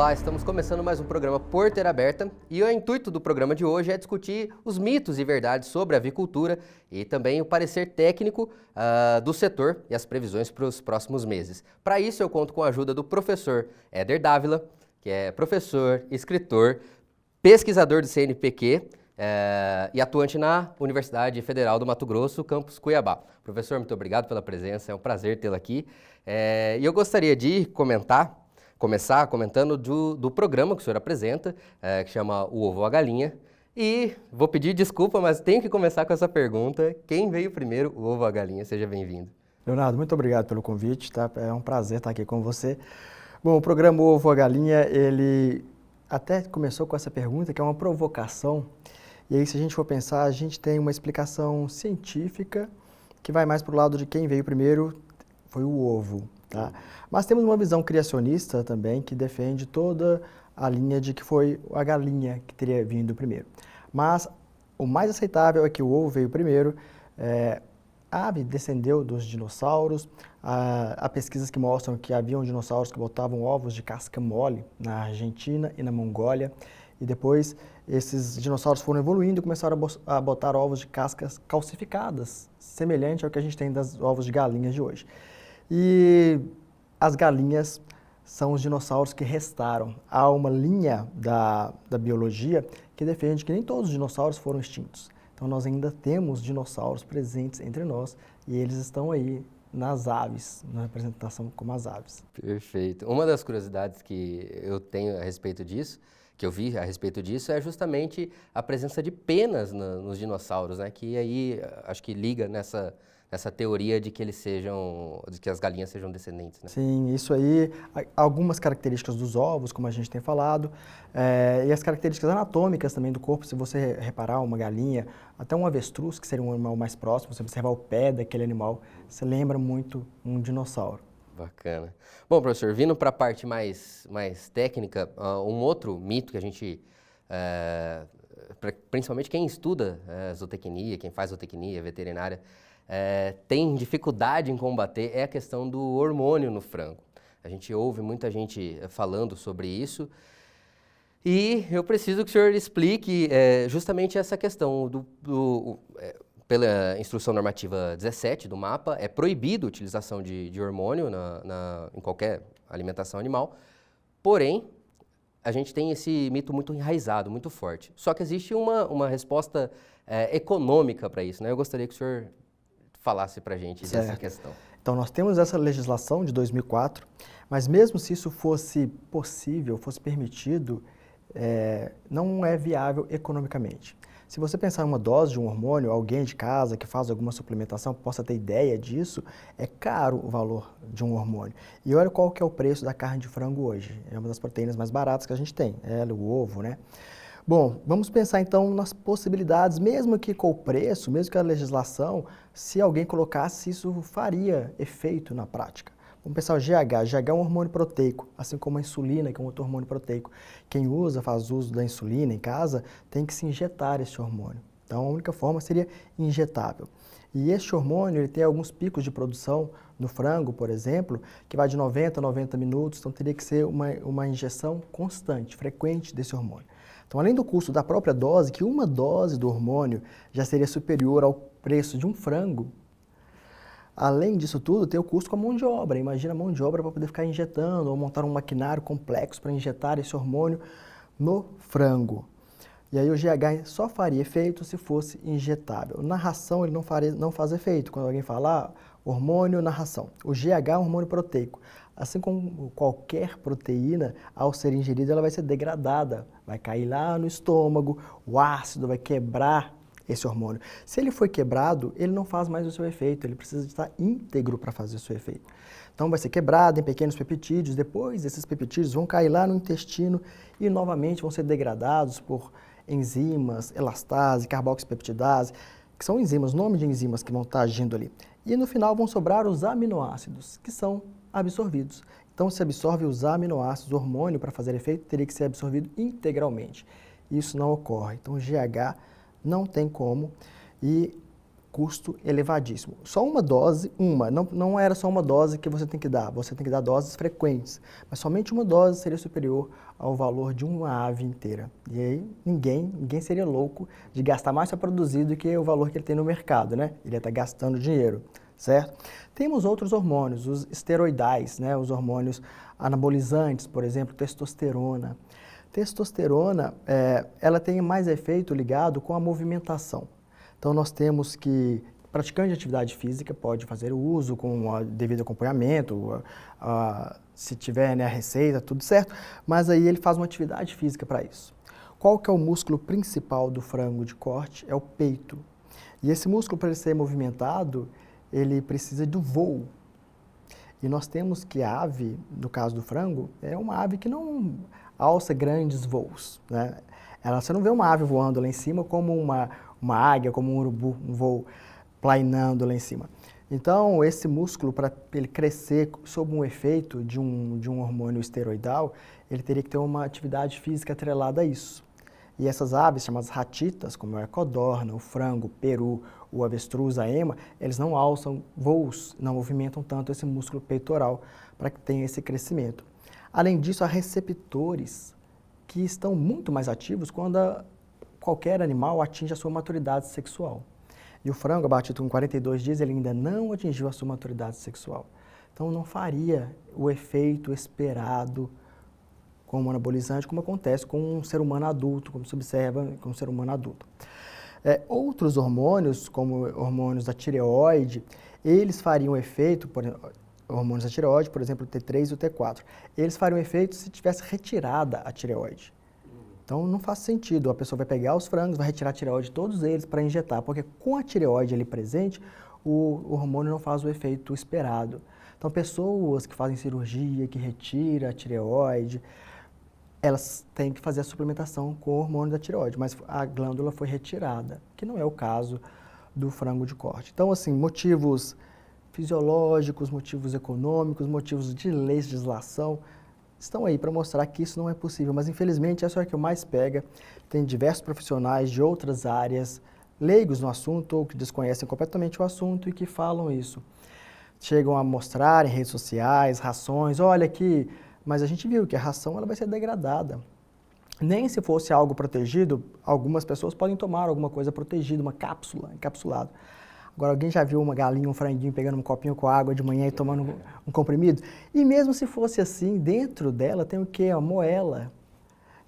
Olá, estamos começando mais um programa Porteira Aberta e o intuito do programa de hoje é discutir os mitos e verdades sobre a avicultura e também o parecer técnico do setor e as previsões para os próximos meses. Para isso eu conto com a ajuda do professor Éder Dávila, que é professor, escritor, pesquisador do CNPq e atuante na Universidade Federal do Mato Grosso, campus Cuiabá. Professor, muito obrigado pela presença, é um prazer tê-lo aqui. E eu gostaria de começar comentando do programa que o senhor apresenta, que chama O Ovo ou a Galinha. E vou pedir desculpa, mas tenho que começar com essa pergunta. Quem veio primeiro, o ovo ou a galinha? Seja bem-vindo. Leonardo, muito obrigado pelo convite, tá? É um prazer estar aqui com você. Bom, o programa O Ovo ou a Galinha, ele até começou com essa pergunta, que é uma provocação. E aí, se a gente for pensar, a gente tem uma explicação científica que vai mais para o lado de quem veio primeiro foi o ovo, tá? Mas temos uma visão criacionista também que defende toda a linha de que foi a galinha que teria vindo primeiro. Mas o mais aceitável é que o ovo veio primeiro. A ave descendeu dos dinossauros. Há pesquisas que mostram que haviam dinossauros que botavam ovos de casca mole na Argentina e na Mongólia. E depois esses dinossauros foram evoluindo e começaram a botar ovos de cascas calcificadas, semelhante ao que a gente tem das ovos de galinhas de hoje. E as galinhas são os dinossauros que restaram. Há uma linha da biologia que defende que nem todos os dinossauros foram extintos. Então nós ainda temos dinossauros presentes entre nós e eles estão aí nas aves, na representação como as aves. Perfeito. Uma das curiosidades que eu tenho a respeito disso, que eu vi a respeito disso, é justamente a presença de penas nos dinossauros, né? Que aí acho que liga nessa teoria de que que as galinhas sejam descendentes, né? Sim, isso aí, algumas características dos ovos, como a gente tem falado, e as características anatômicas também do corpo. Se você reparar uma galinha, até um avestruz, que seria um animal mais próximo, se você observar o pé daquele animal, você lembra muito um dinossauro. Bacana. Bom, professor, vindo para a parte mais técnica, um outro mito que a gente, principalmente quem estuda zootecnia, quem faz zootecnia, veterinária, tem dificuldade em combater é a questão do hormônio no frango. A gente ouve muita gente falando sobre isso e eu preciso que o senhor explique justamente essa questão pela instrução normativa 17 do MAPA, é proibido a utilização de hormônio em qualquer alimentação animal, porém, a gente tem esse mito muito enraizado, muito forte. Só que existe uma resposta econômica para isso, né? Eu gostaria que o senhor falasse para a gente dessa questão. Então, nós temos essa legislação de 2004, mas mesmo se isso fosse possível, fosse permitido, não é viável economicamente. Se você pensar em uma dose de um hormônio, alguém de casa que faz alguma suplementação possa ter ideia disso, é caro o valor de um hormônio. E olha qual que é o preço da carne de frango hoje. É uma das proteínas mais baratas que a gente tem, o ovo, né? Bom, vamos pensar então nas possibilidades, mesmo que com o preço, mesmo que a legislação, se alguém colocasse, isso faria efeito na prática. Vamos pensar o GH. GH é um hormônio proteico, assim como a insulina, que é um outro hormônio proteico. Quem faz uso da insulina em casa, tem que se injetar esse hormônio. Então, a única forma seria injetável. E este hormônio ele tem alguns picos de produção no frango, por exemplo, que vai de 90 a 90 minutos, então teria que ser uma injeção constante, frequente desse hormônio. Então, além do custo da própria dose, que uma dose do hormônio já seria superior ao preço de um frango, além disso tudo, tem o custo com a mão de obra. Imagina a mão de obra para poder ficar injetando ou montar um maquinário complexo para injetar esse hormônio no frango. E aí o GH só faria efeito se fosse injetável. Na ração ele não faz efeito. Quando alguém fala hormônio na ração. O GH é um hormônio proteico. Assim como qualquer proteína, ao ser ingerida, ela vai ser degradada. Vai cair lá no estômago, o ácido vai quebrar esse hormônio. Se ele foi quebrado, ele não faz mais o seu efeito, ele precisa estar íntegro para fazer o seu efeito. Então vai ser quebrado em pequenos peptídeos, depois esses peptídeos vão cair lá no intestino e novamente vão ser degradados por enzimas, elastase, carboxipeptidase, que são enzimas, nome de enzimas que vão estar agindo ali. E no final vão sobrar os aminoácidos, que são absorvidos. Então se absorve os aminoácidos, o hormônio para fazer efeito teria que ser absorvido integralmente. Isso não ocorre. Então o GH não tem como. E custo elevadíssimo. Só uma dose, não era só uma dose que você tem que dar doses frequentes, mas somente uma dose seria superior ao valor de uma ave inteira. E aí ninguém seria louco de gastar mais para produzir do que o valor que ele tem no mercado, né? Ele ia estar gastando dinheiro, certo? Temos outros hormônios, os esteroidais, né? Os hormônios anabolizantes, por exemplo, testosterona. Testosterona, ela tem mais efeito ligado com a movimentação. Então, nós temos que praticante de atividade física pode fazer o uso com o devido acompanhamento, se tiver, né, a receita, tudo certo, mas aí ele faz uma atividade física para isso. Qual que é o músculo principal do frango de corte? É o peito. E esse músculo, para ele ser movimentado, ele precisa do voo. E nós temos que a ave, no caso do frango, é uma ave que não alça grandes voos, né? Você não vê uma ave voando lá em cima como uma águia, como um urubu, um voo plainando lá em cima. Então, esse músculo, para ele crescer sob um efeito de um hormônio esteroidal, ele teria que ter uma atividade física atrelada a isso. E essas aves, chamadas ratitas, como a codorna, o frango, o peru, o avestruz, a ema, eles não alçam voos, não movimentam tanto esse músculo peitoral para que tenha esse crescimento. Além disso, há receptores que estão muito mais ativos quando qualquer animal atinge a sua maturidade sexual. E o frango, abatido com 42 dias, ele ainda não atingiu a sua maturidade sexual. Então, não faria o efeito esperado como anabolizante, como acontece com um ser humano adulto, como se observa com um ser humano adulto. Outros hormônios, como hormônios da tireoide, eles fariam efeito, hormônios da tireoide, por exemplo, o T3 e o T4, eles fariam efeito se tivesse retirada a tireoide. Então, não faz sentido. A pessoa vai pegar os frangos, vai retirar a tireoide de todos eles para injetar, porque com a tireoide ali presente, o hormônio não faz o efeito esperado. Então, pessoas que fazem cirurgia, que retiram a tireoide, elas têm que fazer a suplementação com o hormônio da tireoide, mas a glândula foi retirada, que não é o caso do frango de corte. Então, assim, motivos fisiológicos, motivos econômicos, motivos de legislação, estão aí para mostrar que isso não é possível, mas infelizmente essa é a que mais pega. Tem diversos profissionais de outras áreas, leigos no assunto ou que desconhecem completamente o assunto e que falam isso. Chegam a mostrar em redes sociais, rações, olha aqui, mas a gente viu que a ração ela vai ser degradada. Nem se fosse algo protegido, algumas pessoas podem tomar alguma coisa protegida, uma cápsula, encapsulado. Agora, alguém já viu uma galinha, um franguinho pegando um copinho com água de manhã e tomando um comprimido? E mesmo se fosse assim, dentro dela tem o quê? A moela.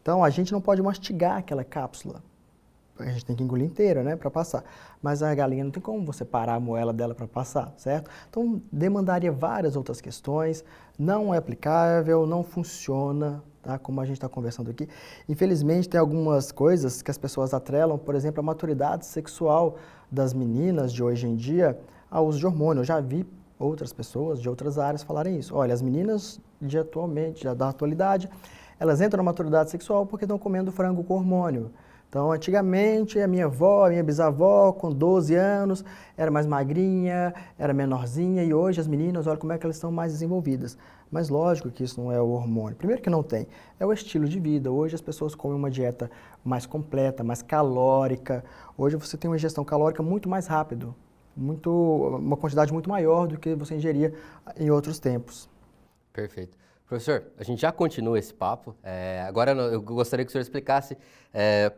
Então, a gente não pode mastigar aquela cápsula. A gente tem que engolir inteira, né, para passar. Mas a galinha não tem como você parar a moela dela para passar, certo? Então, demandaria várias outras questões, não é aplicável, não funciona, tá? Como a gente está conversando aqui. Infelizmente, tem algumas coisas que as pessoas atrelam, por exemplo, a maturidade sexual das meninas de hoje em dia ao uso de hormônio. Eu já vi outras pessoas de outras áreas falarem isso. Olha, as meninas de atualmente, da atualidade, elas entram na maturidade sexual porque estão comendo frango com hormônio. Então, antigamente, a minha avó, a minha bisavó, com 12 anos, era mais magrinha, era menorzinha, e hoje as meninas, olha como é que elas estão mais desenvolvidas. Mas lógico que isso não é o hormônio. Primeiro que não tem, é o estilo de vida. Hoje as pessoas comem uma dieta mais completa, mais calórica. Hoje você tem uma ingestão calórica muito mais rápido, uma quantidade muito maior do que você ingeria em outros tempos. Perfeito. Professor, a gente já continua esse papo. Agora eu gostaria que o senhor explicasse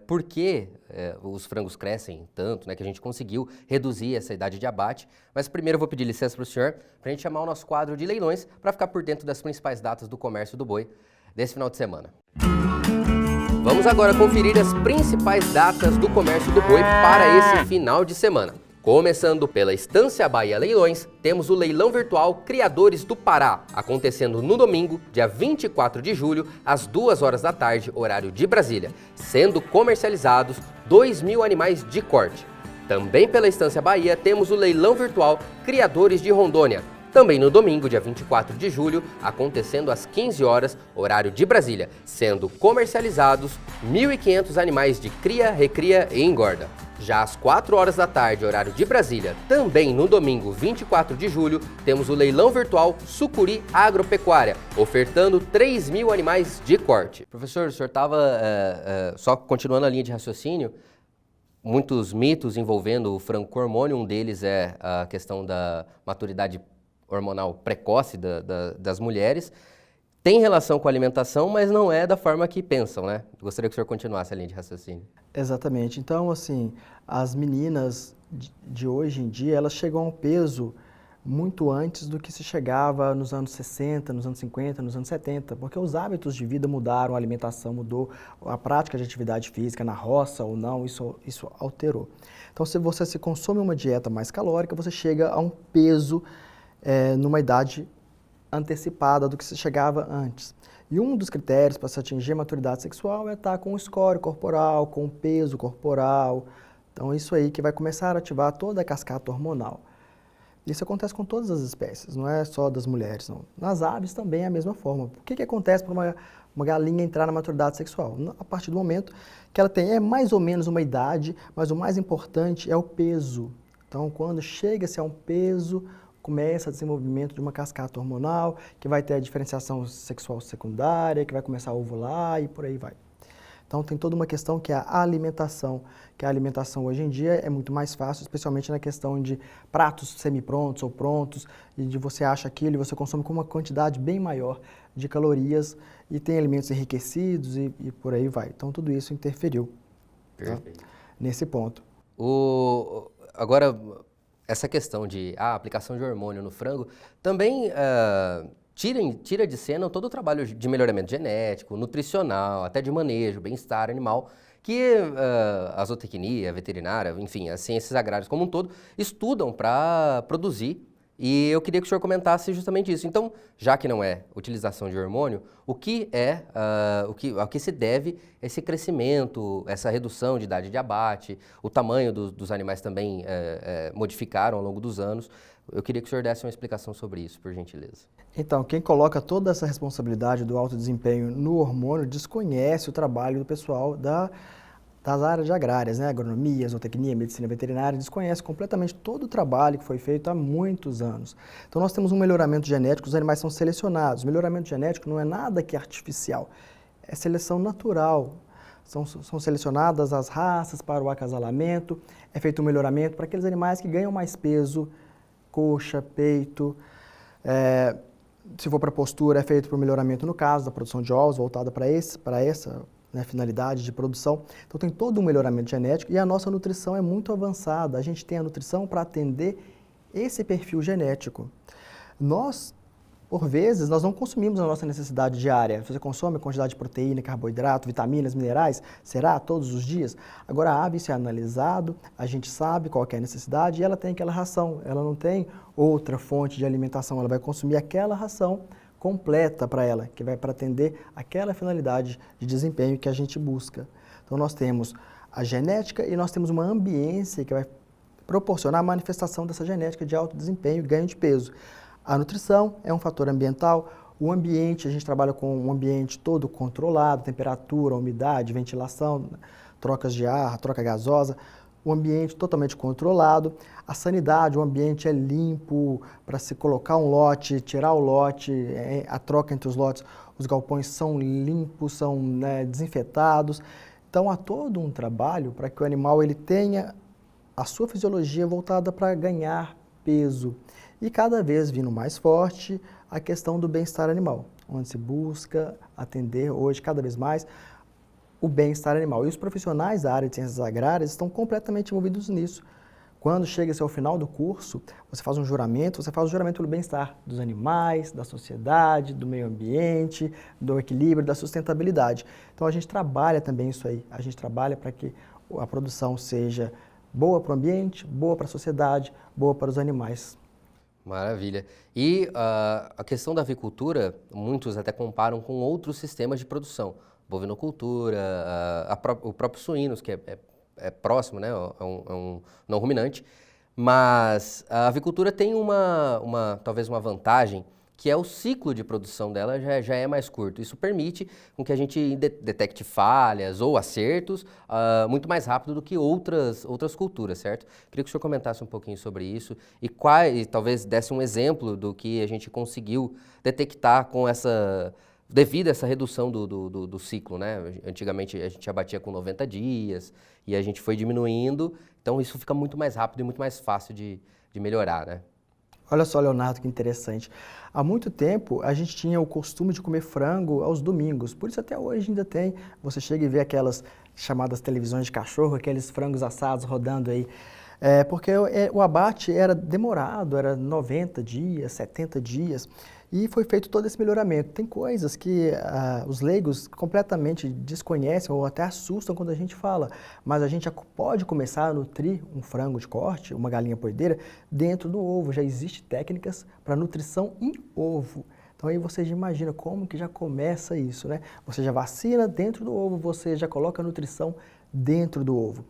por que os frangos crescem tanto, né, que a gente conseguiu reduzir essa idade de abate. Mas primeiro eu vou pedir licença para o senhor para a gente chamar o nosso quadro de leilões para ficar por dentro das principais datas do comércio do boi desse final de semana. Vamos agora conferir as principais datas do comércio do boi para esse final de semana. Começando pela Estância Bahia Leilões, temos o leilão virtual Criadores do Pará, acontecendo no domingo, dia 24 de julho, às 2 horas da tarde, horário de Brasília, sendo comercializados 2.000 animais de corte. Também pela Estância Bahia temos o leilão virtual Criadores de Rondônia, também no domingo, dia 24 de julho, acontecendo às 15 horas, horário de Brasília, sendo comercializados 1.500 animais de cria, recria e engorda. Já às 4 horas da tarde, horário de Brasília, também no domingo 24 de julho, temos o leilão virtual Sucuri Agropecuária, ofertando 3.000 animais de corte. Professor, o senhor estava, só continuando a linha de raciocínio, muitos mitos envolvendo o frango com hormônio, um deles é a questão da maturidade hormonal precoce das mulheres. Tem relação com a alimentação, mas não é da forma que pensam, né? Gostaria que o senhor continuasse a linha de raciocínio. Exatamente. Então, assim, as meninas de hoje em dia, elas chegam a um peso muito antes do que se chegava nos anos 60, nos anos 50, nos anos 70, porque os hábitos de vida mudaram, a alimentação mudou, a prática de atividade física na roça ou não, isso alterou. Então, se você se consome uma dieta mais calórica, você chega a um peso numa idade antecipada do que se chegava antes. E um dos critérios para se atingir a maturidade sexual é estar com o score corporal, com o peso corporal. Então, isso aí que vai começar a ativar toda a cascata hormonal. Isso acontece com todas as espécies, não é só das mulheres, não. Nas aves também é a mesma forma. O que acontece para uma galinha entrar na maturidade sexual? A partir do momento que ela tem mais ou menos uma idade, mas o mais importante é o peso. Então, quando chega-se a um peso, começa o desenvolvimento de uma cascata hormonal, que vai ter a diferenciação sexual secundária, que vai começar a ovular e por aí vai. Então, tem toda uma questão que é a alimentação, que a alimentação hoje em dia é muito mais fácil, especialmente na questão de pratos semi-prontos ou prontos, e de você acha aquilo e você consome com uma quantidade bem maior de calorias, e tem alimentos enriquecidos e por aí vai. Então, tudo isso interferiu, tá? Nesse ponto. Agora, essa questão de aplicação de hormônio no frango também tira de cena todo o trabalho de melhoramento genético, nutricional, até de manejo, bem-estar animal, que a zootecnia, a veterinária, enfim, as ciências agrárias como um todo, estudam para produzir. E eu queria que o senhor comentasse justamente isso. Então, já que não é utilização de hormônio, o que ao que se deve esse crescimento, essa redução de idade de abate, o tamanho dos animais também modificaram ao longo dos anos. Eu queria que o senhor desse uma explicação sobre isso, por gentileza. Então, quem coloca toda essa responsabilidade do alto desempenho no hormônio desconhece o trabalho do pessoal das áreas agrárias, né? Agronomia, zootecnia, medicina veterinária, desconhece completamente todo o trabalho que foi feito há muitos anos. Então, nós temos um melhoramento genético, os animais são selecionados. O melhoramento genético não é nada que é artificial, é seleção natural. São selecionadas as raças para o acasalamento, é feito um melhoramento para aqueles animais que ganham mais peso, coxa, peito. Se for para postura, é feito para o melhoramento, no caso, da produção de ovos, voltada para essa finalidade de produção. Então, tem todo um melhoramento genético e a nossa nutrição é muito avançada. A gente tem a nutrição para atender esse perfil genético. Nós, por vezes, nós não consumimos a nossa necessidade diária. Você consome a quantidade de proteína, carboidrato, vitaminas, minerais? Será? Todos os dias? Agora, a ave, isso é analisado, a gente sabe qual que é a necessidade e ela tem aquela ração. Ela não tem outra fonte de alimentação, ela vai consumir aquela ração completa para ela, que vai para atender aquela finalidade de desempenho que a gente busca. Então, nós temos a genética e nós temos uma ambiência que vai proporcionar a manifestação dessa genética de alto desempenho e ganho de peso. A nutrição é um fator ambiental, o ambiente, a gente trabalha com um ambiente todo controlado, temperatura, umidade, ventilação, trocas de ar, troca gasosa, o ambiente totalmente controlado, a sanidade, o ambiente é limpo para se colocar um lote, tirar o lote, a troca entre os lotes, os galpões são limpos, são desinfetados. Então há todo um trabalho para que o animal ele tenha a sua fisiologia voltada para ganhar peso. E cada vez vindo mais forte a questão do bem-estar animal, onde se busca atender hoje cada vez mais o bem-estar animal. E os profissionais da área de ciências agrárias estão completamente envolvidos nisso. Quando chega-se ao final do curso, você faz um juramento pelo bem-estar dos animais, da sociedade, do meio ambiente, do equilíbrio, da sustentabilidade. Então a gente trabalha também isso aí, a gente trabalha para que a produção seja boa para o ambiente, boa para a sociedade, boa para os animais. Maravilha. E a questão da avicultura, muitos até comparam com outros sistemas de produção. Bovinocultura, o próprio suínos, que é próximo, né? É um não ruminante. Mas a avicultura tem talvez uma vantagem, que é o ciclo de produção dela já é mais curto. Isso permite com que a gente detecte falhas ou acertos muito mais rápido do que outras culturas, certo? Queria que o senhor comentasse um pouquinho sobre isso e talvez desse um exemplo do que a gente conseguiu detectar com devido a essa redução do ciclo, né? Antigamente a gente abatia com 90 dias e a gente foi diminuindo, então isso fica muito mais rápido e muito mais fácil de melhorar, né? Olha só, Leonardo, que interessante. Há muito tempo a gente tinha o costume de comer frango aos domingos, por isso até hoje ainda tem. Você chega e vê aquelas chamadas televisões de cachorro, aqueles frangos assados rodando aí. Porque o abate era demorado, era 90 dias, 70 dias, e foi feito todo esse melhoramento. Tem coisas que os leigos completamente desconhecem ou até assustam quando a gente fala, mas a gente já pode começar a nutrir um frango de corte, uma galinha poideira, dentro do ovo. Já existem técnicas para nutrição em ovo. Então aí você já imagina como que já começa isso, né? Você já vacina dentro do ovo, você já coloca a nutrição dentro do ovo.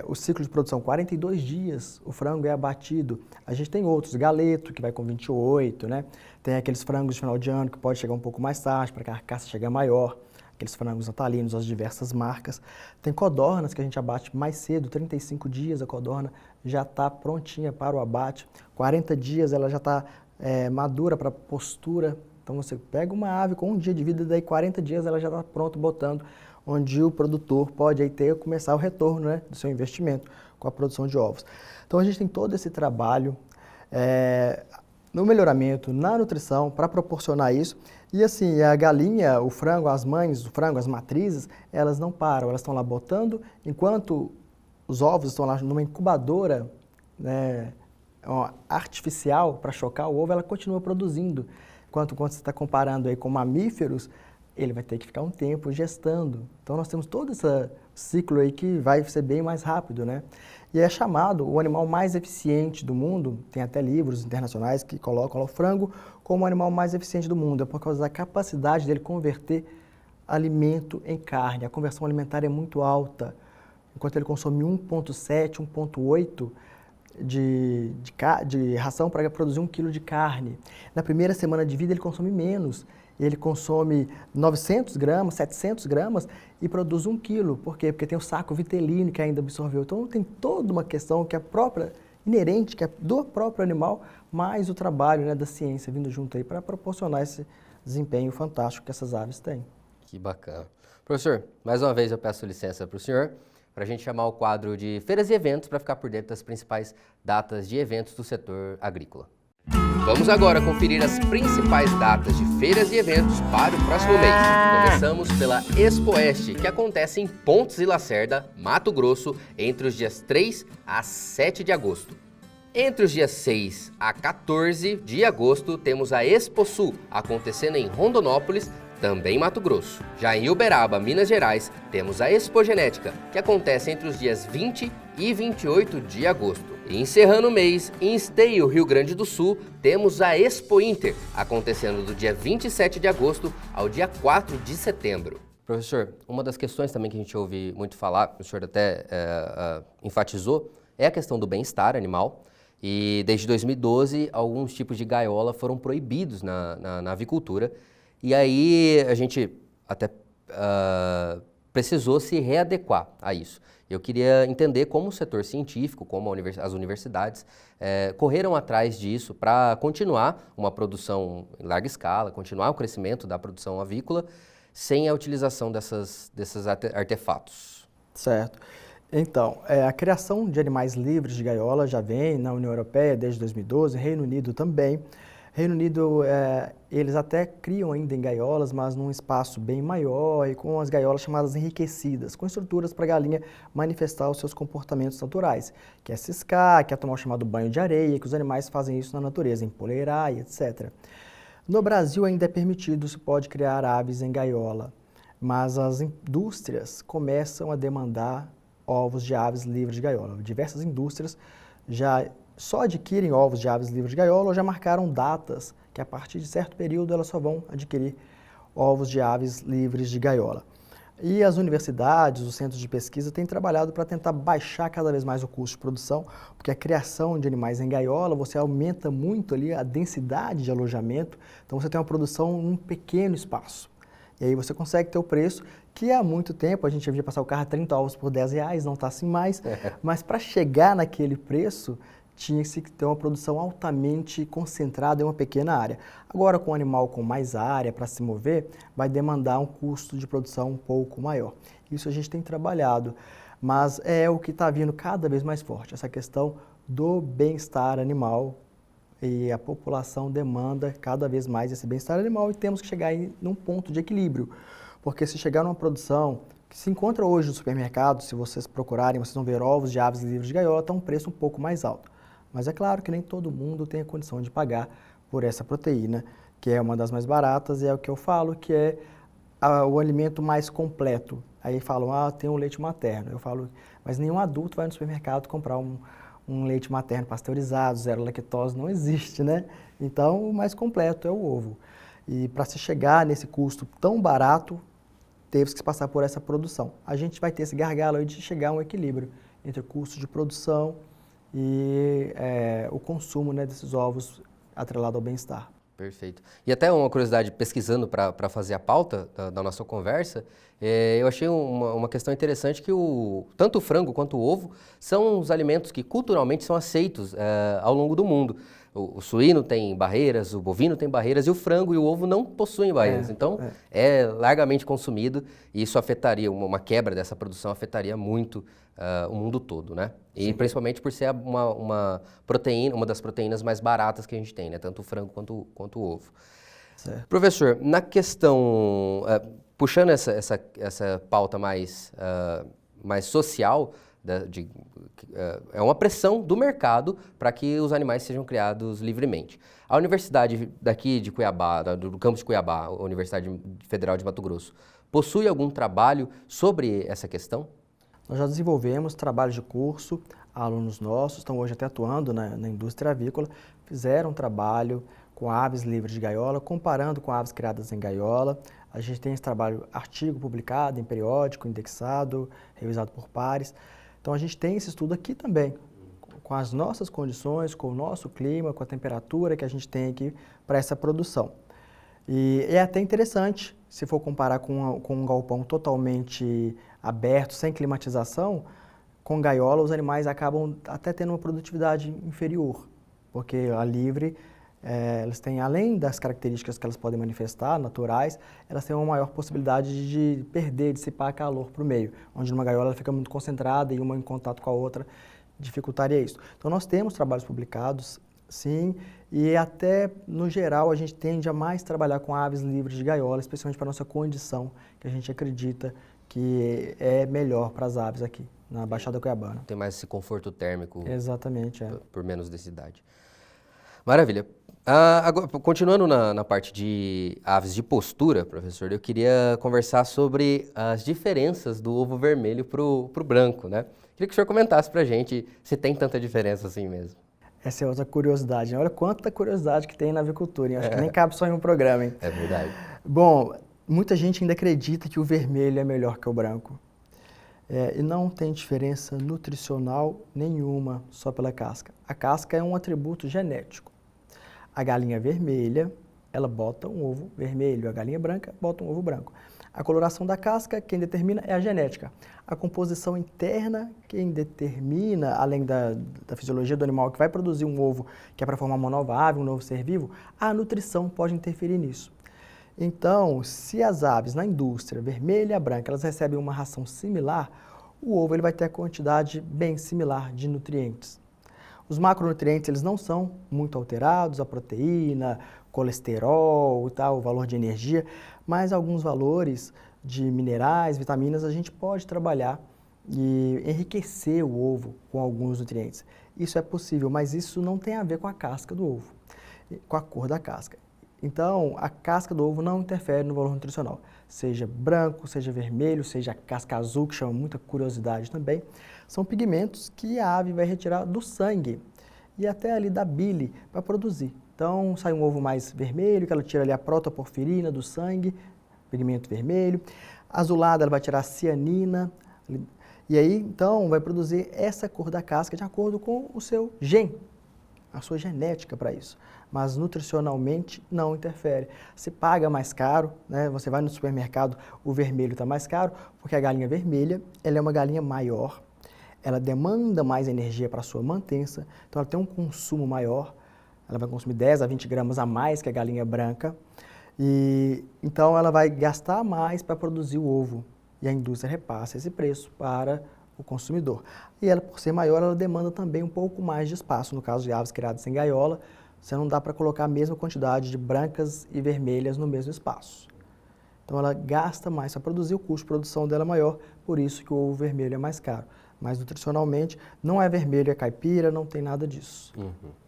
O ciclo de produção, 42 dias, o frango é abatido. A gente tem outros, galeto, que vai com 28, né? Tem aqueles frangos de final de ano, que pode chegar um pouco mais tarde, para que a carcaça chegue maior. Aqueles frangos natalinos, as diversas marcas. Tem codornas, que a gente abate mais cedo, 35 dias a codorna já está prontinha para o abate. 40 dias ela já está madura para postura. Então você pega uma ave com um dia de vida, daí 40 dias ela já está pronto botando, onde o produtor pode aí começar o retorno, né, do seu investimento com a produção de ovos. Então a gente tem todo esse trabalho no melhoramento, na nutrição, para proporcionar isso. E assim, a galinha, o frango, as mães do frango, as matrizes, elas não param, elas estão lá botando, enquanto os ovos estão lá numa incubadora, né, artificial para chocar o ovo, ela continua produzindo. Enquanto quando você está comparando aí com mamíferos, ele vai ter que ficar um tempo gestando. Então nós temos todo esse ciclo aí que vai ser bem mais rápido, né? E é chamado o animal mais eficiente do mundo, tem até livros internacionais que colocam o frango como o animal mais eficiente do mundo, é por causa da capacidade dele converter alimento em carne. A conversão alimentar é muito alta. Enquanto ele consome 1,7, 1,8 de ração para produzir 1 quilo de carne. Na primeira semana de vida ele consome menos. Ele consome 900 gramas, 700 gramas e produz 1 quilo. Por quê? Porque tem o saco vitelino que ainda absorveu. Então tem toda uma questão que é própria, inerente, que é do próprio animal, mais o trabalho, né, da ciência vindo junto aí para proporcionar esse desempenho fantástico que essas aves têm. Que bacana. Professor, mais uma vez eu peço licença para o senhor, para a gente chamar o quadro de feiras e eventos para ficar por dentro das principais datas de eventos do setor agrícola. Vamos agora conferir as principais datas de feiras e eventos para o próximo mês. Começamos pela Expoeste, que acontece em Pontes e Lacerda, Mato Grosso, entre os dias 3 a 7 de agosto. Entre os dias 6 a 14 de agosto, temos a Exposul, acontecendo em Rondonópolis, também Mato Grosso. Já em Uberaba, Minas Gerais, temos a Expogenética, que acontece entre os dias 20 e 28 de agosto. E encerrando o mês, em Esteio, Rio Grande do Sul, temos a Expo Inter, acontecendo do dia 27 de agosto ao dia 4 de setembro. Professor, uma das questões também que a gente ouve muito falar, o senhor até enfatizou, é a questão do bem-estar animal. E desde 2012, alguns tipos de gaiola foram proibidos na avicultura. E aí a gente até precisou se readequar a isso. Eu queria entender como o setor científico, como as universidades, correram atrás disso para continuar uma produção em larga escala, continuar o crescimento da produção avícola, sem a utilização desses artefatos. Certo. Então, a criação de animais livres de gaiola já vem na União Europeia desde 2012, Reino Unido também. Reino Unido, eles até criam ainda em gaiolas, mas num espaço bem maior e com as gaiolas chamadas enriquecidas, com estruturas para a galinha manifestar os seus comportamentos naturais, que é ciscar, que é tomar o chamado banho de areia, que os animais fazem isso na natureza, empoleirar e etc. No Brasil ainda é permitido, se pode criar aves em gaiola, mas as indústrias começam a demandar ovos de aves livres de gaiola. Diversas indústrias já só adquirem ovos de aves livres de gaiola ou já marcaram datas que a partir de certo período elas só vão adquirir ovos de aves livres de gaiola. E as universidades, os centros de pesquisa têm trabalhado para tentar baixar cada vez mais o custo de produção, porque a criação de animais em gaiola, você aumenta muito ali a densidade de alojamento, então você tem uma produção num pequeno espaço. E aí você consegue ter o preço que há muito tempo, a gente havia passar o carro a 30 ovos por R$10, não está assim mais, mas para chegar naquele preço, tinha que se ter uma produção altamente concentrada em uma pequena área. Agora, com um animal com mais área para se mover, vai demandar um custo de produção um pouco maior. Isso a gente tem trabalhado, mas é o que está vindo cada vez mais forte, essa questão do bem-estar animal, e a população demanda cada vez mais esse bem-estar animal e temos que chegar num ponto de equilíbrio, porque se chegar numa produção que se encontra hoje no supermercado, se vocês procurarem, vocês vão ver ovos de aves livres de gaiola, está um preço um pouco mais alto. Mas é claro que nem todo mundo tem a condição de pagar por essa proteína, que é uma das mais baratas e é o que eu falo que é o alimento mais completo. Aí falam, tem um leite materno. Eu falo, mas nenhum adulto vai no supermercado comprar um leite materno pasteurizado, zero lactose, não existe, né? Então, o mais completo é o ovo. E para se chegar nesse custo tão barato, teve que se passar por essa produção. A gente vai ter esse gargalo aí de chegar a um equilíbrio entre o custo de produção e o consumo, né, desses ovos atrelado ao bem-estar. Perfeito. E até uma curiosidade, pesquisando para fazer a pauta da nossa conversa, eu achei uma questão interessante que tanto o frango quanto o ovo são os alimentos que culturalmente são aceitos ao longo do mundo. O suíno tem barreiras, o bovino tem barreiras e o frango e o ovo não possuem barreiras. Então, é largamente consumido e isso afetaria, uma quebra dessa produção afetaria muito o mundo todo, né? E sim, principalmente por ser uma proteína, uma das proteínas mais baratas que a gente tem, né? Tanto o frango quanto o ovo. Certo. Professor, na questão, puxando essa pauta mais social, é uma pressão do mercado para que os animais sejam criados livremente. A universidade daqui de Cuiabá, do campus de Cuiabá, a Universidade Federal de Mato Grosso, possui algum trabalho sobre essa questão? Nós já desenvolvemos trabalhos de curso, alunos nossos estão hoje até atuando na indústria avícola, fizeram um trabalho com aves livres de gaiola, comparando com aves criadas em gaiola. A gente tem esse trabalho, artigo publicado em periódico, indexado, revisado por pares. Então a gente tem esse estudo aqui também, com as nossas condições, com o nosso clima, com a temperatura que a gente tem aqui para essa produção. E é até interessante, se for comparar com um galpão totalmente aberto, sem climatização, com gaiola os animais acabam até tendo uma produtividade inferior, porque a livre, elas têm, além das características que elas podem manifestar, naturais, elas têm uma maior possibilidade de perder, dissipar calor para o meio, onde numa gaiola ela fica muito concentrada e uma em contato com a outra dificultaria isso. Então nós temos trabalhos publicados, sim, e até no geral a gente tende a mais trabalhar com aves livres de gaiola, especialmente para a nossa condição, que a gente acredita que é melhor para as aves aqui, na Baixada Cuiabana. Tem mais esse conforto térmico. Exatamente, por menos densidade. Maravilha. Agora, continuando na parte de aves de postura, professor, eu queria conversar sobre as diferenças do ovo vermelho para o branco, né? Queria que o senhor comentasse para a gente se tem tanta diferença assim mesmo. Essa é outra curiosidade, né? Olha quanta curiosidade que tem na avicultura, hein? Acho que nem cabe só em um programa, hein? É verdade. Bom, muita gente ainda acredita que o vermelho é melhor que o branco. E não tem diferença nutricional nenhuma só pela casca. A casca é um atributo genético. A galinha vermelha, ela bota um ovo vermelho, a galinha branca bota um ovo branco. A coloração da casca, quem determina é a genética. A composição interna, quem determina, além da fisiologia do animal que vai produzir um ovo, que é para formar uma nova ave, um novo ser vivo, a nutrição pode interferir nisso. Então, se as aves na indústria, vermelha e branca, elas recebem uma ração similar, o ovo ele vai ter a quantidade bem similar de nutrientes. Os macronutrientes eles não são muito alterados, a proteína, colesterol, e tal, o valor de energia, mas alguns valores de minerais, vitaminas, a gente pode trabalhar e enriquecer o ovo com alguns nutrientes. Isso é possível, mas isso não tem a ver com a casca do ovo, com a cor da casca. Então, a casca do ovo não interfere no valor nutricional, seja branco, seja vermelho, seja a casca azul, que chama muita curiosidade também, são pigmentos que a ave vai retirar do sangue e até ali da bile para produzir. Então, sai um ovo mais vermelho, que ela tira ali a protoporfirina do sangue, pigmento vermelho. Azulada, ela vai tirar a cianina. E aí, então, vai produzir essa cor da casca de acordo com o seu gene, a sua genética para isso. Mas nutricionalmente não interfere. Se paga mais caro, né? Você vai no supermercado, o vermelho está mais caro, porque a galinha vermelha, ela é uma galinha maior, ela demanda mais energia para a sua mantença, então ela tem um consumo maior, ela vai consumir 10 a 20 gramas a mais que a galinha branca, e então ela vai gastar mais para produzir o ovo, e a indústria repassa esse preço para o consumidor. E ela, por ser maior, ela demanda também um pouco mais de espaço. No caso de aves criadas sem gaiola, você não dá para colocar a mesma quantidade de brancas e vermelhas no mesmo espaço. Então ela gasta mais para produzir, o custo de produção dela é maior, por isso que o ovo vermelho é mais caro. Mas nutricionalmente não é vermelho, é caipira, não tem nada disso.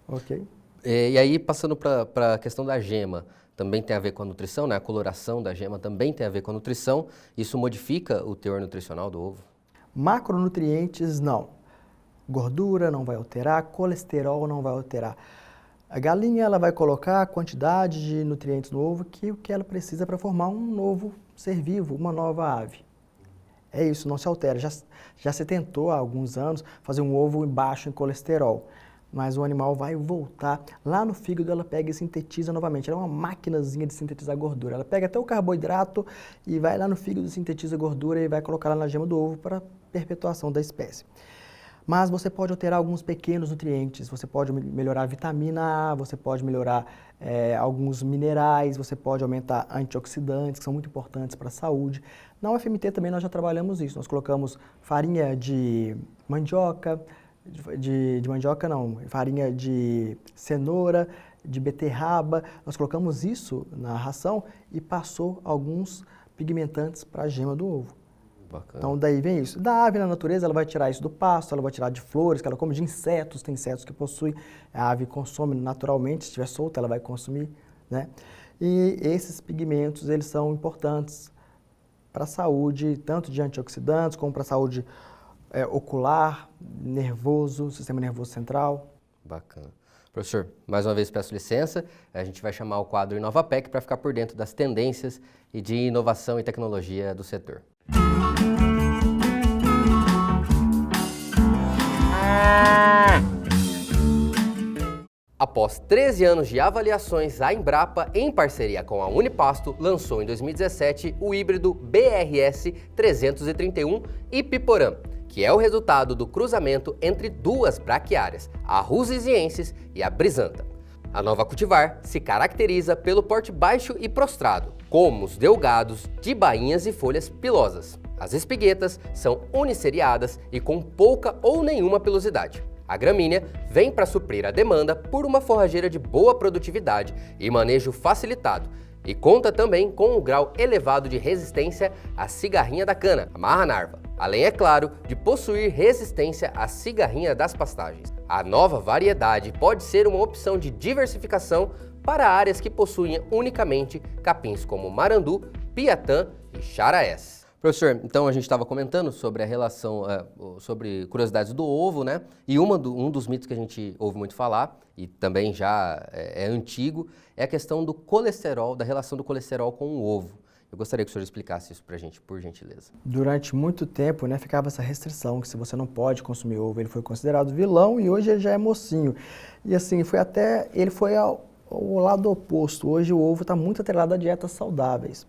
Ok? E aí, passando para a questão da gema, também tem a ver com a nutrição, né? A coloração da gema também tem a ver com a nutrição. Isso modifica o teor nutricional do ovo? Macronutrientes, não. Gordura não vai alterar, colesterol não vai alterar. A galinha ela vai colocar a quantidade de nutrientes no ovo que ela precisa para formar um novo ser vivo, uma nova ave. É isso, não se altera. Já se tentou há alguns anos fazer um ovo baixo em colesterol, mas o animal vai voltar. Lá no fígado ela pega e sintetiza novamente. Ela é uma maquinazinha de sintetizar gordura. Ela pega até o carboidrato e vai lá no fígado, sintetiza gordura e vai colocar lá na gema do ovo para perpetuação da espécie. Mas você pode alterar alguns pequenos nutrientes, você pode melhorar a vitamina A, você pode melhorar alguns minerais, você pode aumentar antioxidantes, que são muito importantes para a saúde. Na UFMT também nós já trabalhamos isso, nós colocamos farinha de mandioca, farinha de cenoura, de beterraba, nós colocamos isso na ração e passou alguns pigmentantes para a gema do ovo. Bacana. Então daí vem isso. Da ave na natureza ela vai tirar isso do pasto, ela vai tirar de flores, que ela come de insetos, tem insetos que possuem, a ave consome naturalmente, se estiver solta ela vai consumir, né? E esses pigmentos eles são importantes para a saúde, tanto de antioxidantes como para a saúde ocular, nervoso, sistema nervoso central. Bacana. Professor, mais uma vez peço licença, a gente vai chamar o quadro InovaPEC para ficar por dentro das tendências e de inovação e tecnologia do setor. Após 13 anos de avaliações, a Embrapa, em parceria com a Unipasto, lançou em 2017 o híbrido BRS 331 Ipiporã, que é o resultado do cruzamento entre duas braquiárias, a rusisiensis e a brisanta. A nova cultivar se caracteriza pelo porte baixo e prostrado, colmos delgados, de bainhas e folhas pilosas. As espiguetas são uniseriadas e com pouca ou nenhuma pilosidade. A gramínea vem para suprir a demanda por uma forrageira de boa produtividade e manejo facilitado, e conta também com um grau elevado de resistência à cigarrinha da cana, a marra-narva, além, é claro, de possuir resistência à cigarrinha das pastagens. A nova variedade pode ser uma opção de diversificação para áreas que possuem unicamente capins como marandu, piatã e charaés. Professor, então a gente estava comentando sobre a relação, sobre curiosidades do ovo, né? E um dos mitos que a gente ouve muito falar, e também já é antigo, é a questão do colesterol, da relação do colesterol com o ovo. Eu gostaria que o senhor explicasse isso para a gente, por gentileza. Durante muito tempo, né, ficava essa restrição que se você não pode consumir ovo, ele foi considerado vilão e hoje ele já é mocinho. E assim, ele foi ao lado oposto. Hoje o ovo está muito atrelado a dietas saudáveis.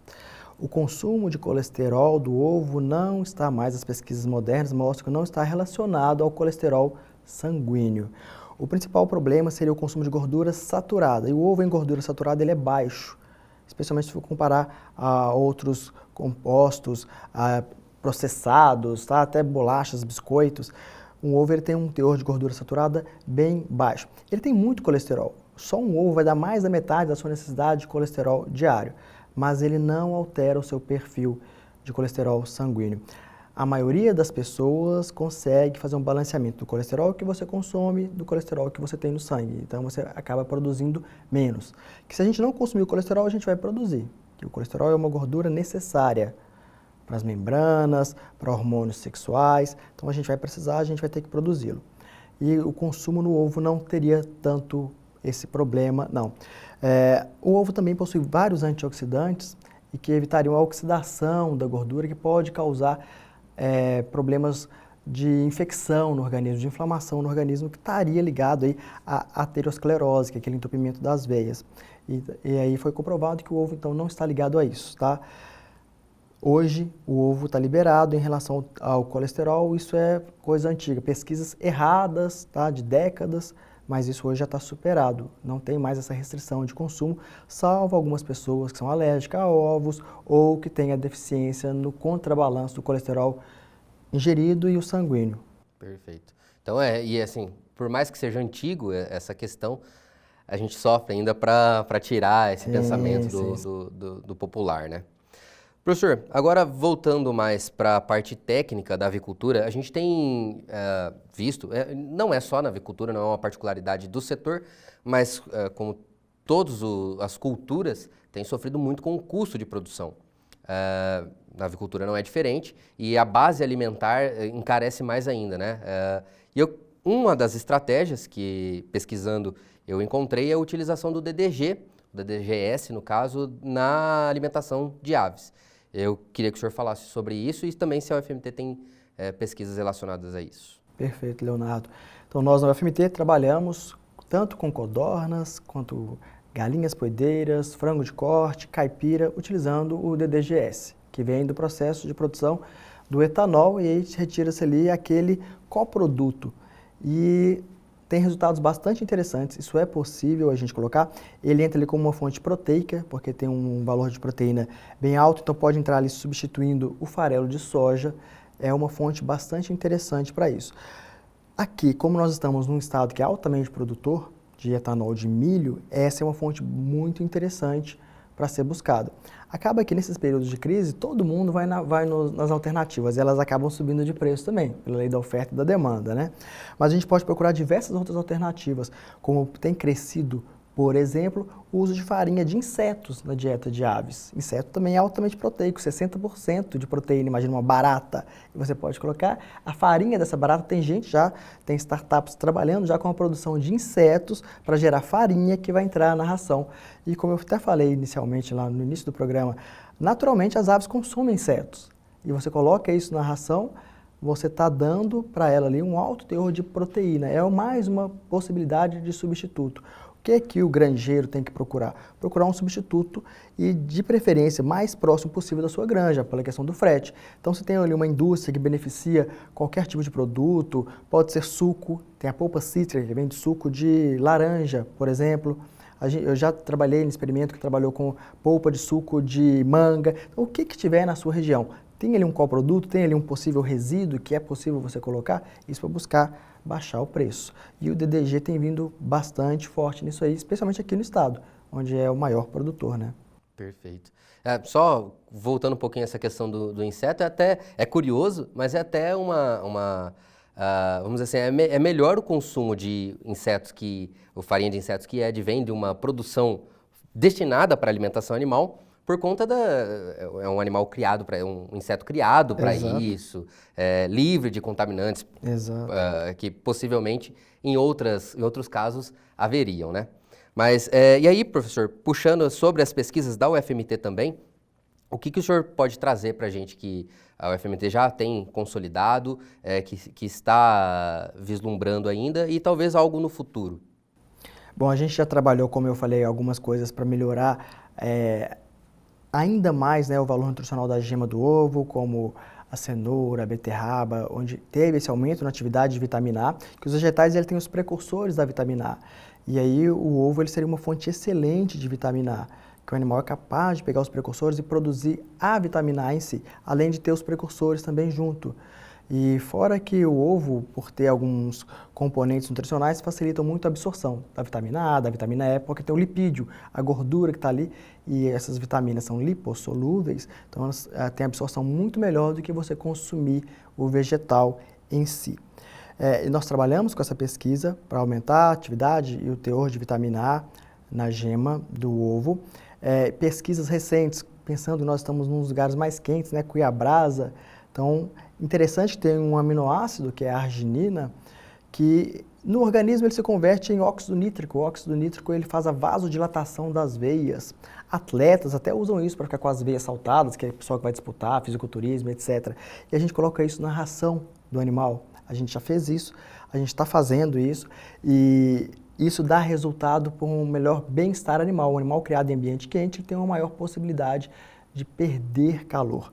O consumo de colesterol do ovo não está mais, as pesquisas modernas mostram que não está relacionado ao colesterol sanguíneo. O principal problema seria o consumo de gordura saturada, e o ovo em gordura saturada ele é baixo, especialmente se for comparar a outros compostos processados, tá? Até bolachas, biscoitos. Um ovo ele tem um teor de gordura saturada bem baixo. Ele tem muito colesterol, só um ovo vai dar mais da metade da sua necessidade de colesterol diário, mas ele não altera o seu perfil de colesterol sanguíneo. A maioria das pessoas consegue fazer um balanceamento do colesterol que você consome, do colesterol que você tem no sangue. Então você acaba produzindo menos. Que se a gente não consumir o colesterol, a gente vai produzir. Que o colesterol é uma gordura necessária para as membranas, para hormônios sexuais. Então a gente vai precisar, a gente vai ter que produzi-lo. E o consumo no ovo não teria tanto esse problema, não. O ovo também possui vários antioxidantes e que evitariam a oxidação da gordura, que pode causar problemas de infecção no organismo, de inflamação no organismo, que estaria ligado aí à aterosclerose, que é aquele entupimento das veias. E aí foi comprovado que o ovo, então, não está ligado a isso, tá? Hoje, o ovo está liberado em relação ao colesterol, isso é coisa antiga, pesquisas erradas, tá, de décadas, mas isso hoje já está superado. Não tem mais essa restrição de consumo, salvo algumas pessoas que são alérgicas a ovos ou que têm a deficiência no contrabalanço do colesterol ingerido e o sanguíneo. Perfeito. Então, e assim, por mais que seja antigo essa questão, a gente sofre ainda para tirar esse pensamento do popular, né? Professor, agora voltando mais para a parte técnica da avicultura, a gente tem visto, não é só na avicultura, não é uma particularidade do setor, mas como todas as culturas têm sofrido muito com o custo de produção. Na avicultura não é diferente e a base alimentar encarece mais ainda, né? Uma das estratégias que, pesquisando, eu encontrei é a utilização do DDGS, no caso, na alimentação de aves. Eu queria que o senhor falasse sobre isso e também se a UFMT tem pesquisas relacionadas a isso. Perfeito, Leonardo. Então, nós na UFMT trabalhamos tanto com codornas, quanto galinhas poedeiras, frango de corte, caipira, utilizando o DDGS, que vem do processo de produção do etanol e aí retira-se ali aquele coproduto. E tem resultados bastante interessantes, isso é possível a gente colocar. Ele entra ali como uma fonte proteica, porque tem um valor de proteína bem alto, então pode entrar ali substituindo o farelo de soja. É uma fonte bastante interessante para isso. Aqui, como nós estamos num estado que é altamente produtor de etanol de milho, essa é uma fonte muito interessante para ser buscada. Acaba que nesses períodos de crise, todo mundo vai nas alternativas e elas acabam subindo de preço também, pela lei da oferta e da demanda, né? Mas a gente pode procurar diversas outras alternativas, como tem crescido, por exemplo, o uso de farinha de insetos na dieta de aves. Inseto também é altamente proteico, 60% de proteína, imagina uma barata. E você pode colocar a farinha dessa barata, tem startups trabalhando já com a produção de insetos para gerar farinha que vai entrar na ração. E como eu até falei inicialmente lá no início do programa, naturalmente as aves consomem insetos. E você coloca isso na ração, você está dando para ela ali um alto teor de proteína. É mais uma possibilidade de substituto. O que o granjeiro tem que procurar? Procurar um substituto e, de preferência, mais próximo possível da sua granja, pela questão do frete. Então, se tem ali uma indústria que beneficia qualquer tipo de produto, pode ser suco, tem a polpa cítrica, que vem de suco de laranja, por exemplo. Eu já trabalhei em experimento que trabalhou com polpa de suco de manga. Então, o que tiver na sua região? Tem ali um coproduto, tem ali um possível resíduo que é possível você colocar? Isso para buscar baixar o preço. E o DDG tem vindo bastante forte nisso aí, especialmente aqui no estado, onde é o maior produtor, né? Perfeito. Só voltando um pouquinho a essa questão do inseto, é curioso, mas é até vamos dizer assim, é melhor o consumo de insetos ou farinha de insetos que advém de uma produção destinada para alimentação animal, por conta é um animal criado um inseto criado para isso, livre de contaminantes, que possivelmente em outros casos haveriam, né? Mas, e aí, professor, puxando sobre as pesquisas da UFMT também, o que o senhor pode trazer para a gente que a UFMT já tem consolidado, que está vislumbrando ainda e talvez algo no futuro? Bom, a gente já trabalhou, como eu falei, algumas coisas para melhorar ainda mais, né, o valor nutricional da gema do ovo, como a cenoura, a beterraba, onde teve esse aumento na atividade de vitamina A, que os vegetais têm os precursores da vitamina A. E aí o ovo ele seria uma fonte excelente de vitamina A, que o animal é capaz de pegar os precursores e produzir a vitamina A em si, além de ter os precursores também junto. E fora que o ovo, por ter alguns componentes nutricionais, facilitam muito a absorção da vitamina A, da vitamina E, porque tem o lipídio, a gordura que está ali, e essas vitaminas são lipossolúveis, então elas têm absorção muito melhor do que você consumir o vegetal em si. E nós trabalhamos com essa pesquisa para aumentar a atividade e o teor de vitamina A na gema do ovo. Pesquisas recentes, pensando que nós estamos nos lugares mais quentes, né, Cuiabrasa, então interessante que tem um aminoácido, que é a arginina, que no organismo ele se converte em óxido nítrico. O óxido nítrico ele faz a vasodilatação das veias. Atletas até usam isso para ficar com as veias saltadas, que é o pessoal que vai disputar, fisiculturismo, etc. E a gente coloca isso na ração do animal. A gente já fez isso, a gente está fazendo isso e isso dá resultado para um melhor bem-estar animal. O animal criado em ambiente quente tem uma maior possibilidade de perder calor.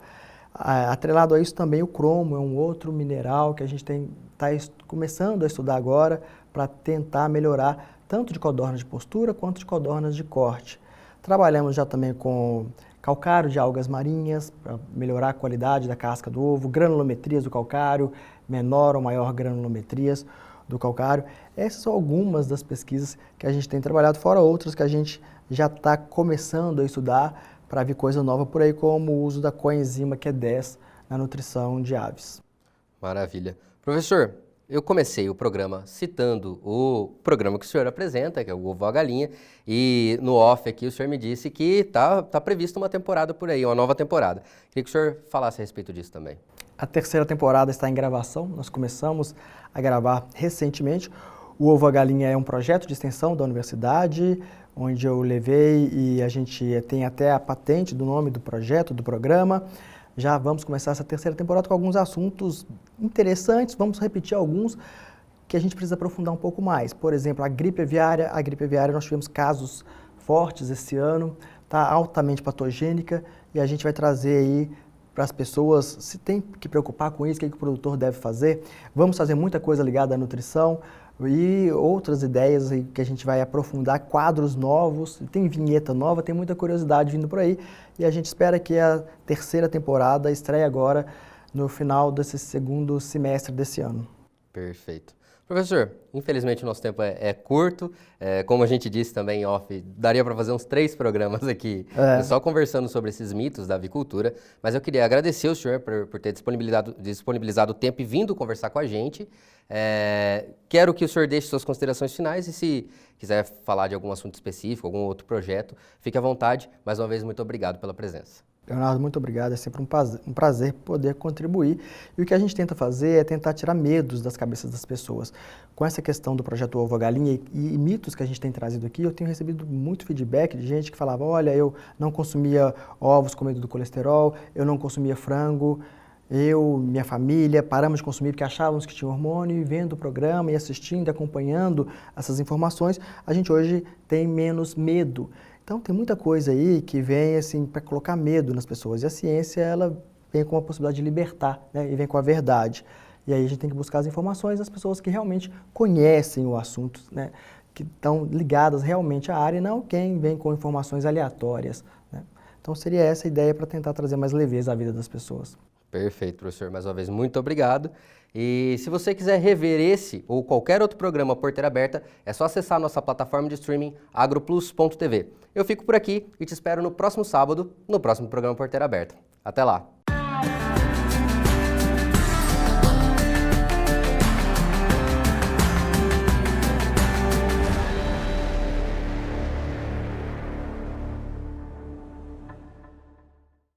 Atrelado a isso também o cromo é um outro mineral que a gente está começando a estudar agora para tentar melhorar tanto de codornas de postura quanto de codornas de corte. Trabalhamos já também com calcário de algas marinhas para melhorar a qualidade da casca do ovo, granulometrias do calcário, menor ou maior granulometrias do calcário. Essas são algumas das pesquisas que a gente tem trabalhado, fora outras que a gente já está começando a estudar para ver coisa nova por aí, como o uso da coenzima Q10 na nutrição de aves. Maravilha. Professor, eu comecei o programa citando o programa que o senhor apresenta, que é o Ovo à Galinha, e no off aqui o senhor me disse que tá prevista uma temporada por aí, uma nova temporada. Queria que o senhor falasse a respeito disso também. A terceira temporada está em gravação, nós começamos a gravar recentemente. O Ovo à Galinha é um projeto de extensão da universidade, onde eu levei e a gente tem até a patente do nome do projeto, do programa. Já vamos começar essa terceira temporada com alguns assuntos interessantes, vamos repetir alguns que a gente precisa aprofundar um pouco mais. Por exemplo, a gripe aviária nós tivemos casos fortes esse ano, está altamente patogênica e a gente vai trazer aí para as pessoas se tem que preocupar com isso, o que o produtor deve fazer. Vamos fazer muita coisa ligada à nutrição e outras ideias aí que a gente vai aprofundar, quadros novos, tem vinheta nova, tem muita curiosidade vindo por aí e a gente espera que a terceira temporada estreie agora no final desse segundo semestre desse ano. Perfeito. Professor, infelizmente o nosso tempo é curto, como a gente disse também em off, daria para fazer uns 3 programas aqui só conversando sobre esses mitos da avicultura, mas eu queria agradecer o senhor por ter disponibilizado o tempo e vindo conversar com a gente. Quero que o senhor deixe suas considerações finais e se quiser falar de algum assunto específico, algum outro projeto, fique à vontade. Mais uma vez, muito obrigado pela presença. Leonardo, muito obrigado. É sempre um prazer poder contribuir. E o que a gente tenta fazer é tentar tirar medos das cabeças das pessoas. Com essa questão do projeto Ovo à Galinha e mitos que a gente tem trazido aqui, eu tenho recebido muito feedback de gente que falava, olha, eu não consumia ovos com medo do colesterol, eu não consumia frango, minha família, paramos de consumir porque achávamos que tinha hormônio e vendo o programa e assistindo e acompanhando essas informações, a gente hoje tem menos medo. Então, tem muita coisa aí que vem assim para colocar medo nas pessoas. E a ciência, ela vem com a possibilidade de libertar, né? E vem com a verdade. E aí a gente tem que buscar as informações das pessoas que realmente conhecem o assunto, né? Que estão ligadas realmente à área e não quem vem com informações aleatórias, né? Então, seria essa a ideia para tentar trazer mais leveza à vida das pessoas. Perfeito, professor. Mais uma vez, muito obrigado. E se você quiser rever esse ou qualquer outro programa Porteira Aberta, é só acessar a nossa plataforma de streaming agroplus.tv. Eu fico por aqui e te espero no próximo sábado, no próximo programa Porteira Aberta. Até lá!